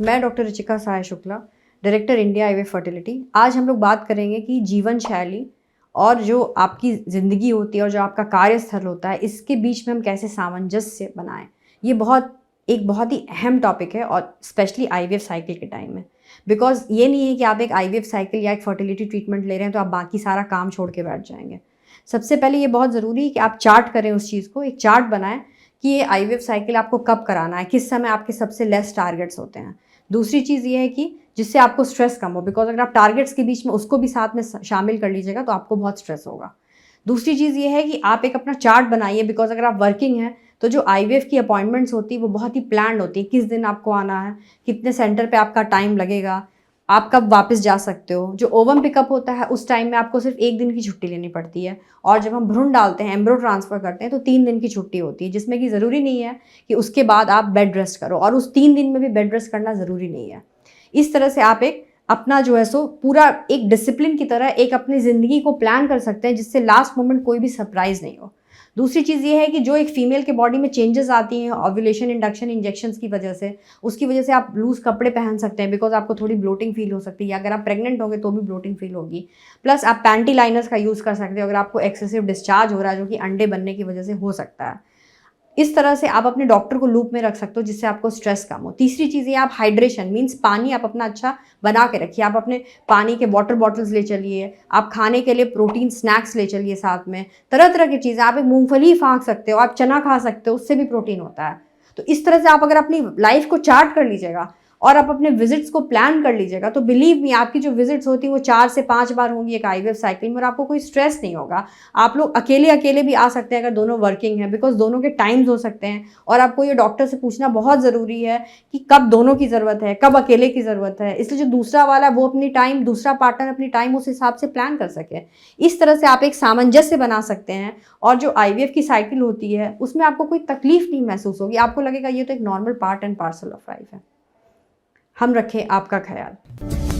मैं doctor Ruchika Sahay Shukla, director India IVF fertility. आज हम लोग बात करेंगे कि जीवन शैली और जो आपकी ज़िंदगी होती है और जो आपका कार्यस्थल होता है, इसके बीच में हम कैसे सामंजस्य बनाएं। ये बहुत ही अहम टॉपिक है, और स्पेशली आईवीएफ साइकिल के टाइम में। बिकॉज ये नहीं है कि आप एक आईवीएफ साइकिल या एक फर्टिलिटी ट्रीटमेंट ले रहे हैं तो आप बाकी सारा काम छोड़ के बैठ जाएंगे। सबसे पहले ये बहुत ज़रूरी है कि आप चार्ट करें उस चीज़ को, एक चार्ट बनाएं कि ये आईवीएफ साइकिल आपको कब कराना है, किस समय आपके सबसे लेस टारगेट्स होते हैं। दूसरी चीज़ ये है कि जिससे आपको स्ट्रेस कम हो, बिकॉज अगर आप टारगेट्स के बीच में उसको भी साथ में शामिल कर लीजिएगा तो आपको बहुत स्ट्रेस होगा। दूसरी चीज़ ये है कि आप एक अपना चार्ट बनाइए, बिकॉज अगर आप वर्किंग हैं तो जो आईवीएफ की अपॉइंटमेंट्स होती है वो बहुत ही प्लान्ड होती है। किस दिन आपको आना है, कितने सेंटर पे आपका टाइम लगेगा, आप कब वापस जा सकते हो। जो ओवम पिकअप होता है उस टाइम में आपको सिर्फ 1 दिन की छुट्टी लेनी पड़ती है, और जब हम भ्रूण डालते हैं, एम्ब्रो ट्रांसफ़र करते हैं, तो 3 दिन की छुट्टी होती है, जिसमें कि ज़रूरी नहीं है कि उसके बाद आप बेड रेस्ट करो, और उस 3 दिन में भी बेड रेस्ट करना ज़रूरी नहीं है। इस तरह से आप एक अपना जो है सो पूरा एक डिसिप्लिन की तरह एक अपनी ज़िंदगी को प्लान कर सकते हैं, जिससे लास्ट मोमेंट कोई भी सरप्राइज़ नहीं हो। दूसरी चीज़ ये है कि जो एक फीमेल के बॉडी में चेंजेस आती हैं ओव्यूलेशन इंडक्शन इंजेक्शंस की वजह से, उसकी वजह से आप लूज़ कपड़े पहन सकते हैं, बिकॉज आपको थोड़ी ब्लोटिंग फील हो सकती है, या अगर आप प्रेग्नेंट होंगे तो भी ब्लोटिंग फील होगी। प्लस आप पैंटी लाइनर्स का यूज़ कर सकते हो अगर आपको एक्सेसिव डिस्चार्ज हो रहा है, जो कि अंडे बनने की वजह से हो सकता है। इस तरह से आप अपने डॉक्टर को लूप में रख सकते हो, जिससे आपको स्ट्रेस कम हो। तीसरी चीज़ ये, आप हाइड्रेशन मीन्स पानी आप अपना अच्छा बना के रखिए। आप अपने पानी के वाटर बॉटल्स ले चलिए, आप खाने के लिए प्रोटीन स्नैक्स ले चलिए साथ में, तरह तरह की चीज़ें। आप एक मूंगफली फाँक सकते हो, आप चना खा सकते हो, उससे भी प्रोटीन होता है। तो इस तरह से आप अगर अपनी लाइफ को चार्ट कर लीजिएगा और आप अपने विजिट्स को प्लान कर लीजिएगा, तो बिलीव मी, आपकी जो विजिट्स होती है वो 4 से 5 बार होंगी एक आईवीएफ साइकिल में, और आपको कोई स्ट्रेस नहीं होगा। आप लोग अकेले अकेले भी आ सकते हैं अगर दोनों वर्किंग हैं, बिकॉज दोनों के टाइम्स हो सकते हैं। और आपको ये डॉक्टर से पूछना बहुत ज़रूरी है कि कब दोनों की ज़रूरत है, कब अकेले की ज़रूरत है, इसलिए जो दूसरा वाला है वो अपनी टाइम, दूसरा पार्टनर अपनी टाइम उस हिसाब से प्लान कर सके। इस तरह से आप एक सामंजस्य बना सकते हैं, और जो आईवीएफ की साइकिल होती है उसमें आपको कोई तकलीफ नहीं महसूस होगी। आपको लगेगा ये तो एक normal part and parcel of life है। हम रखें आपका ख्याल।